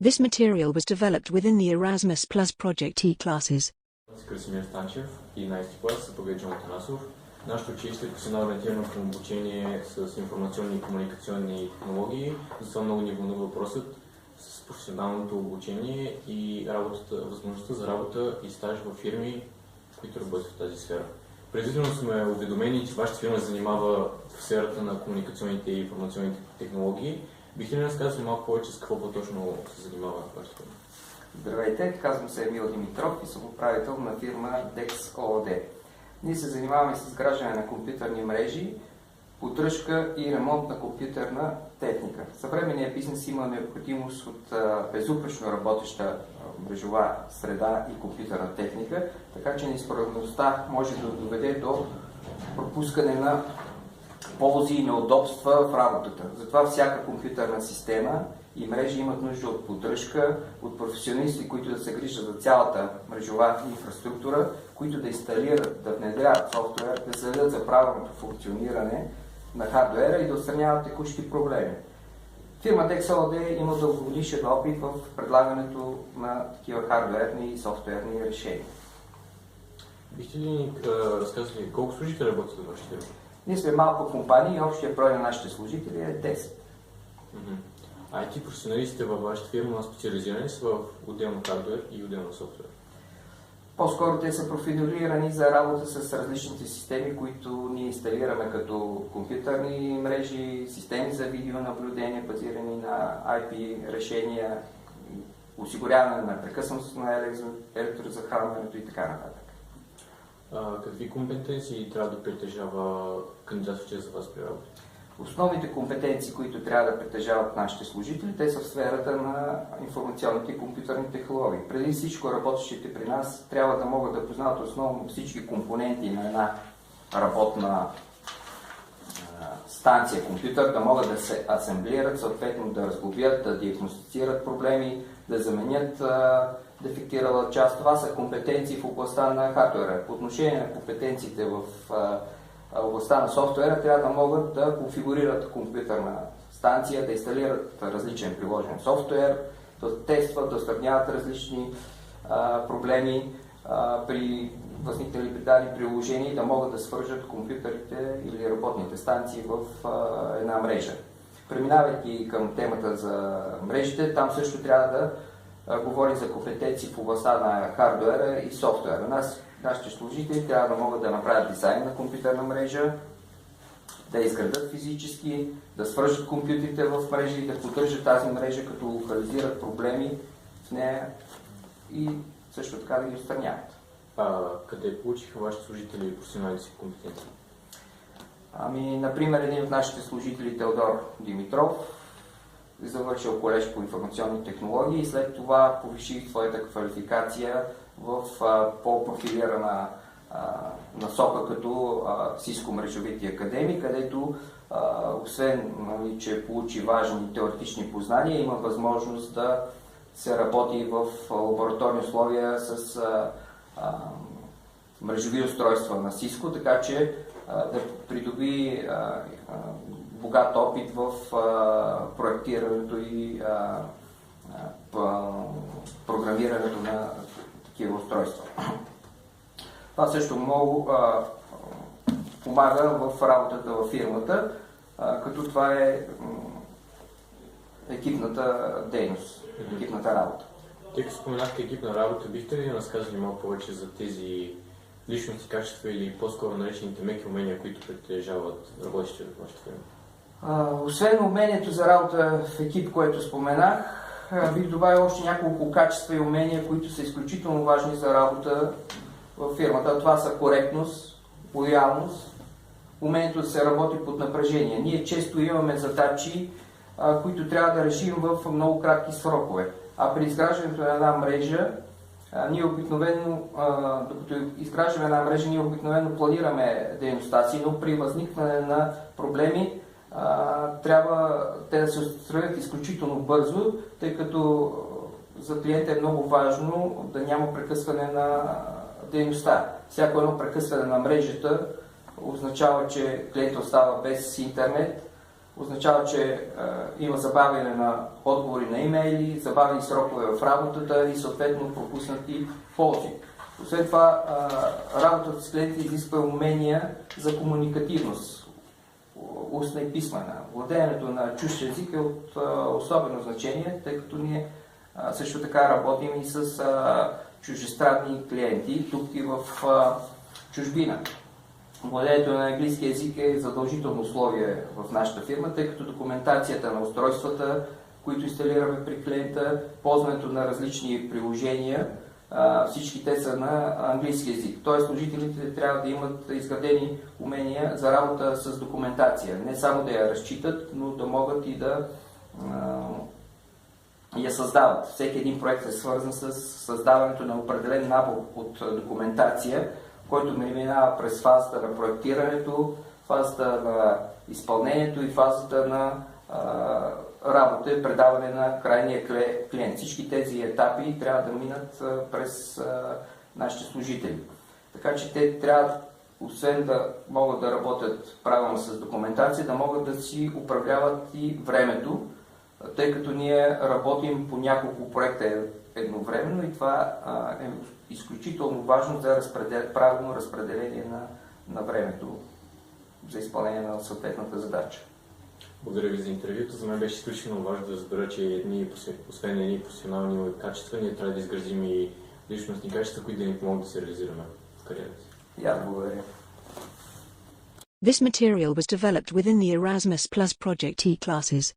This material was developed within the Erasmus Plus Project E-classes. Красимир Станчев, 11 клас, съпроведжен от Танасов. Нашето училище е професионално ориентирано към обучение с информационни и комуникационни технологии. Затова много ни вълнува въпросът с професионалното обучение и възможността за работа и стаж във фирми, които работят в тази сфера. Предварително сме уведомени, че вашата фирма се занимава в сферата на комуникационните и информационните технологии. Бихте ли разказали малко повече с какво по-точно се занимава вашата фирма? Здравейте, казвам се Емил Димитров и съм управител на фирма DEX ООД. Ние се занимаваме с изграждане на компютърни мрежи, поддръжка и ремонт на компютърна техника. Съвременният бизнес има необходимост от безупречно работеща мрежова среда и компютърна техника, така че неизправността може да доведе до пропускане на ползи и неудобства в работата. Затова всяка компютърна система и мрежи имат нужда от поддръжка, от професионалисти, които да се грижат за цялата мрежова инфраструктура, които да инсталират, да внедряват софтуер, да следят за правилното функциониране на хардуера и да отстраняват текущи проблеми. Фирма DEX ООД има дългогодишен опит в предлагането на такива хардуерни и софтуерни решения. Бихте ли ни разказали колко служители работят в вашата фирма? Ние сме малка компания и общия брой на нашите служители е 10. IT професионалистите във вашата фирма специализирани са в отделно хардуер и отделно софтуер? По-скоро те са профилирани за работа с различните системи, които ние инсталираме като компютърни мрежи, системи за видеонаблюдение, базирани на IP решения, осигуряване на прекъсването на електрозахранването и така нататък. Какви компетенции трябва да притежава кандидатстващия за вас при работа? Основните компетенции, които трябва да притежават нашите служители, те са в сферата на информационните и компютърни технологии. Преди всичко работещите при нас трябва да могат да познават основно всички компоненти на една работна станция компютър, да могат да се асемблират, съответно да разглобят, да диагностицират проблеми, да заменят дефектирала част. Това са компетенции в областта на хардуера. По отношение на компетенциите в областта на софтуера трябва да могат да конфигурират компютърна станция, да инсталират различен приложен софтуер, да тестват, да сравняват различни проблеми при възникнали дадени приложения и да могат да свържат компютърите или работните станции в една мрежа. Преминавайки към темата за мрежите, там също трябва да говорим за компетенции в областта на хардуера и софтуера. Нашите служители трябва да могат да направят дизайн на компютърна мрежа, да изградат физически, да свържат компютрите в мрежа и да поддържат тази мрежа, като локализират проблеми в нея и също така да ги отстраняват. Къде получиха вашите служители професионалните си компетенции? Например, един от нашите служители, Теодор Димитров, завършил колеж по информационни технологии и след това повиши своята квалификация в по-профилирана насока като Cisco мрежовити академии, където освен че получи важни теоретични познания, има възможност да се работи в лабораторни условия с мрежови устройства на Cisco, така че да придоби богат опит в проектирането и програмирането на такива устройства. Това също много помага в работата във фирмата, като това е екипната дейност, екипната работа. Тъй като споменахте екипна работа, бихте ли разказали малко повече за тези личности, качества или по-скоро наречените меки умения, които притежават работещите в вашата фирма? Освен умението за работа в екип, което споменах, бих добавил още няколко качества и умения, които са изключително важни за работа в фирмата. Това са коректност, лоялност, умението да се работи под напрежение. Ние често имаме задачи, които трябва да решим в много кратки срокове. А при изграждането на една мрежа, докато изграждаме една мрежа, ние обикновено планираме дейността си, но при възникване на проблеми трябва те да се отстранят изключително бързо, тъй като за клиента е много важно да няма прекъсване на дейността. Всяко едно прекъсване на мрежата означава, че клиентът остава без интернет, означава, че има забавяне на отговори на имейли, забавени срокове в работата и съответно пропуснати ползи. Освен това, работата с клиентите изисква умения за комуникативност, устна и писмена. Владеенето на чужд език е от особено значение, тъй като ние също така работим и с чуждестранни клиенти, тук и в чужбина. Владеенето на английски език е задължително условие в нашата фирма, тъй като документацията на устройствата, които инсталираме при клиента, ползването на различни приложения, всички те са на английски език. Тоест служителите трябва да имат изградени умения за работа с документация. Не само да я разчитат, но да могат и да я създават. Всеки един проект е свързан с създаването на определен набор от документация, който минава през фазата на проектирането, фазата на изпълнението и фазата на работа и предаване на крайния клиент. Всички тези етапи трябва да минат през нашите служители. Така че те трябва, освен да могат да работят правилно с документация, да могат да си управляват и времето, тъй като ние работим по няколко проекта едновременно и това е изключително важно за правилно разпределение на времето за изпълнение на съответната задача. Благодаря ви за интервюто. За мен беше изключително важно да разбера, че освен едни професионални качества, ние трябва да изградим и личностни качества, които да ни помогнат да се реализираме в кариерата си. И аз благодаря. This material was developed within the Erasmus Plus Project E-classes.